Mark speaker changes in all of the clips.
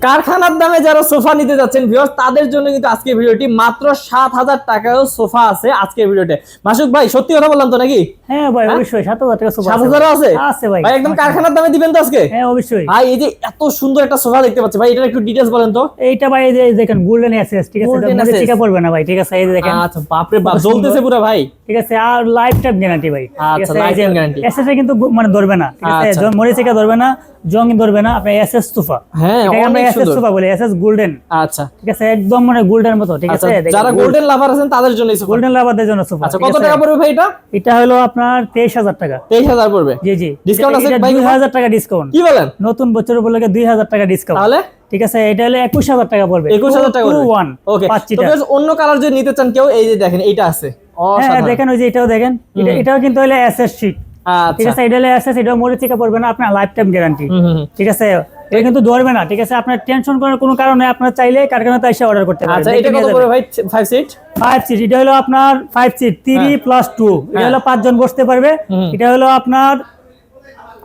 Speaker 1: কারখানার দামে যারা সোফা নিতে যাচ্ছেন ভিউয়ার্স তাদের জন্য কিন্তু আজকে ভিডিওটি মাত্র ৭০০০ টাকায়ও সোফা আছে আজকে ভিডিওতে। মাসুক ভাই সত্যি কথা বললাম তো নাকি?
Speaker 2: হ্যাঁ ভাই অবশ্যই ৭০০০ টাকা সোফা
Speaker 1: ৭০০০ আছে?
Speaker 2: আছে ভাই।
Speaker 1: ভাই একদম কারখানার দামে দিবেন তো আজকে?
Speaker 2: হ্যাঁ অবশ্যই
Speaker 1: ভাই এই যে এত সুন্দর একটা সোফা দেখতে পাচ্ছি ভাই, এটার একটু ডিটেইলস বলেন তো।
Speaker 2: এইটা ভাই এই যে দেখেন গোল্ডেন এসএস, ঠিক আছে? এটা মধ্যে চিকা পড়বে না ভাই, ঠিক আছে? এই যে দেখেন।
Speaker 1: আচ্ছা বাপ রে বাপ জ্বলতেছে পুরো ভাই।
Speaker 2: ঠিক আছে, আর লাইফ টাইম গ্যারান্টি ভাই।
Speaker 1: আচ্ছা লাইফ টাইম গ্যারান্টি।
Speaker 2: এসএস এ কিন্তু মানে ধরবে না, ঠিক আছে? মরে চিকা ধরবে না, জং ধরবে না। আপনি এসএস সোফা,
Speaker 1: হ্যাঁ
Speaker 2: আমরা এসএস সোফা বলি, এসএস গোল্ডেন।
Speaker 1: আচ্ছা
Speaker 2: ঠিক আছে, একদম মানে গোল্ডেন মতো, ঠিক আছে?
Speaker 1: যারা গোল্ডেন লাভার আছেন তাদের জন্য এই সোফা,
Speaker 2: গোল্ডেন লাভারদের জন্য সোফা।
Speaker 1: আচ্ছা কত টাকা পড়বে ভাই এটা?
Speaker 2: এটা হলো আপনার ২৩০০০ টাকা।
Speaker 1: ২৩০০০ পড়বে?
Speaker 2: জি জি।
Speaker 1: ডিসকাউন্ট আছে ভাই?
Speaker 2: ২০০০ টাকা ডিসকাউন্ট।
Speaker 1: কি বলেন?
Speaker 2: নতুন বছর উপলক্ষে ২০০০ টাকা ডিসকাউন্ট।
Speaker 1: তাহলে
Speaker 2: ঠিক আছে, এটা হলো ২১০০০ টাকা পড়বে।
Speaker 1: ২১০০০ টাকা পড়বে।
Speaker 2: 2-1
Speaker 1: ওকে,
Speaker 2: পাচ্ছি
Speaker 1: তো বেশ অন্য কালার যদি নিতে চান কেউ, এই যে দেখেন এইটা আছে।
Speaker 2: হ্যাঁ দেখেন, ওই যে এটাও দেখেন, এটাও কিন্তু হলো এসএস শীট। ঠিক
Speaker 1: আচ্ছা
Speaker 2: আছে, এটা হলো এসএস, এটাও মরে চিকা পড়বে না, আপনার লাইফ টাইম গ্যারান্টি। ঠিক আছে, এটা কিন্তু ধরবে না, ঠিক আছে? আপনার টেনশন করার কোনো কারণে আপনার চাইলে কারখানাতে এসে অর্ডার করতে পারেন।
Speaker 1: আচ্ছা এটা কত পড়বে ভাই 5 সিট?
Speaker 2: 5 সিট, এটা হলো আপনার 5 সিট 3+2, এটা হলো 5 জন বসতে পারবে। এটা হলো আপনার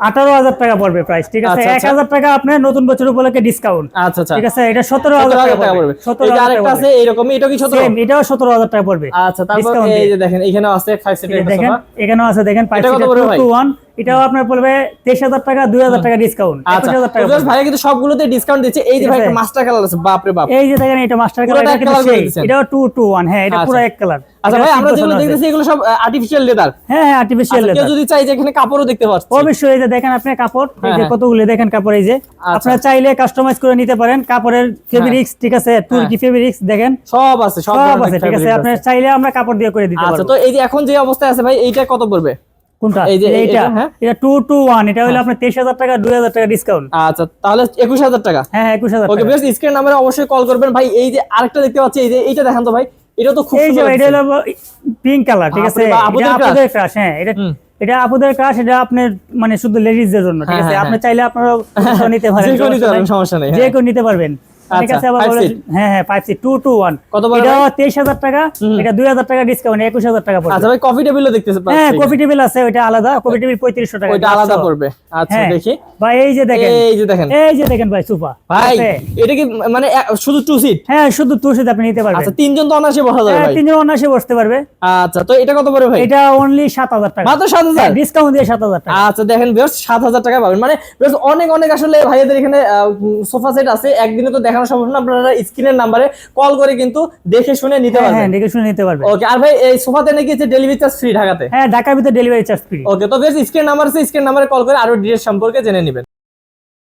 Speaker 2: ১৮০০০ টাকা পড়বে প্রাইস, ঠিক আছে? ১০০০ টাকা আপনার নতুন বছর উপলক্ষে ডিসকাউন্ট।
Speaker 1: আচ্ছা আচ্ছা,
Speaker 2: ঠিক আছে, এটা ১৭০০০ টাকা পড়বে।
Speaker 1: এই আরেকটা আছে এরকমই, এটা কি 17?
Speaker 2: এটাও ১৭০০০ টাকা পড়বে।
Speaker 1: আচ্ছা তারপর এই যে দেখেন এখানেও আছে 5 সিটের একটা
Speaker 2: দেখেন,
Speaker 1: সোফা।
Speaker 2: এখানেও আছে দেখেন 5 সিটের 2-1, এটাও আপনার পড়বে ২৩০০০ টাকা, ২০০০ টাকা ডিসকাউন্ট, ২১০০০ টাকা।
Speaker 1: আচ্ছা ভাই কিন্তু সবগুলোতে ডিসকাউন্ট দিচ্ছে। এই যে ভাই একটা মাস্টার কালার আছে, বাপ রে বাপ।
Speaker 2: এই যে দেখেন এটা মাস্টার কালার, এটা কিন্তু সেই, এটাও 2-1। হ্যাঁ এটা পুরো এক কালার।
Speaker 1: আচ্ছা ভাই আমরা যেগুলো দেখতেছি এগুলো সব আর্টিফিশিয়াল লেদার।
Speaker 2: হ্যাঁ হ্যাঁ আর্টিফিশিয়াল লেদার।
Speaker 1: কেউ যদি চাই যে এখানে কাপড়ও দেখতে পাচ্ছি।
Speaker 2: অবশ্যই এই যে দেখেন আপনি কাপড়, এই যে কতগুলো দেখেন কাপড়, এই যে আপনারা চাইলে কাস্টমাইজ করে নিতে পারেন। কাপড়ের ফেব্রিক্স, ঠিক আছে? তুর্কি ফেব্রিক্স দেখেন
Speaker 1: সব আছে, সব
Speaker 2: আছে, ঠিক আছে? আপনারা চাইলে আমরা কাপড় দিয়ে করে দিতে পারবো।
Speaker 1: আচ্ছা তো এই যে এখন যে অবস্থায় আছে ভাই, এইটা কত পড়বে?
Speaker 2: কোনটা?
Speaker 1: এই যে
Speaker 2: এটা 2-1, এটা হলো আপনার ২৩০০০ টাকা, ২০০০ টাকা ডিসকাউন্ট।
Speaker 1: আচ্ছা তাহলে ২১০০০ টাকা।
Speaker 2: হ্যাঁ ২১০০০
Speaker 1: ওকে বেশ, স্ক্রিন নাম্বারে অবশ্যই কল করবেন ভাই। এই যে আরেকটা দেখতে পাচ্ছি, এই যে এইটা দেখেন তো ভাই, এটা তো খুব সুন্দর।
Speaker 2: এটা হলো পিঙ্ক কালার, ঠিক আছে? এটা আপুদের ক্রাশ। হ্যাঁ এটা আপুদের ক্রাশ, এটা আপনার মানে শুধু লেডিজদের জন্য, ঠিক আছে? আপনি চাইলে আপনারা নিতে পারেন,
Speaker 1: সমস্যা নেই,
Speaker 2: যে কেউ নিতে পারবেন। ঠিক আছে, আবার বলে হ্যাঁ হ্যাঁ 5 সিট 2-1
Speaker 1: কত বড়?
Speaker 2: এটা ২৩০০০ টাকা, এটা ২০০০ টাকা ডিসকাউন্ট, ২১০০০ টাকা পড়বে।
Speaker 1: আচ্ছা ভাই কফি টেবিলও দেখতেছে পাচ্ছি।
Speaker 2: হ্যাঁ কফি টেবিল আছে, ওইটা আলাদা। কফি টেবিল ৩৫০০ টাকা,
Speaker 1: ওইটা আলাদা পড়বে। আচ্ছা দেখি
Speaker 2: ভাই, এই যে দেখেন,
Speaker 1: এই যে দেখেন,
Speaker 2: এই যে দেখেন ভাই সোফা।
Speaker 1: ভাই এটা কি মানে শুধু 2 সিট?
Speaker 2: হ্যাঁ শুধু 2 সিট আপনি নিতে পারবেন।
Speaker 1: আচ্ছা তিনজন তো অনায়াসে বসা যাবে ভাই?
Speaker 2: তিনজন অনায়াসে বসতে পারবে।
Speaker 1: আচ্ছা তো এটা কত পড়বে ভাই?
Speaker 2: এটা অনলি ৭০০০ টাকা,
Speaker 1: মাত্র ৭০০০
Speaker 2: ডিসকাউন্ট দিয়ে ৭০০০ টাকা।
Speaker 1: আচ্ছা দেখেন বেশ ৭০০০ টাকা পাবেন। মানে বেশ অনেক অনেক আসলে ভাইয়াদের এখানে সোফা সেট আছে, একদিনে তো দেখানো সম্ভব না। আপনারা স্ক্রিনের নাম্বারে কল করে কিন্তু দেখে শুনে নিতে পারবেন।
Speaker 2: হ্যাঁ দেখে শুনে নিতে পারবেন।
Speaker 1: ওকে, আর ভাই এই সোফাতে নাকি ডেলিভারি চার্জ ফ্রি ঢাকাতে?
Speaker 2: হ্যাঁ ঢাকার ভিতরে ডেলিভারি চার্জ ফ্রি।
Speaker 1: ওকে, তো বেশ স্ক্রিন নাম্বার আছে, স্ক্রিন নাম্বারে কল করে আরো ডিটেইলস সম্পর্কে জেনে নেবেন।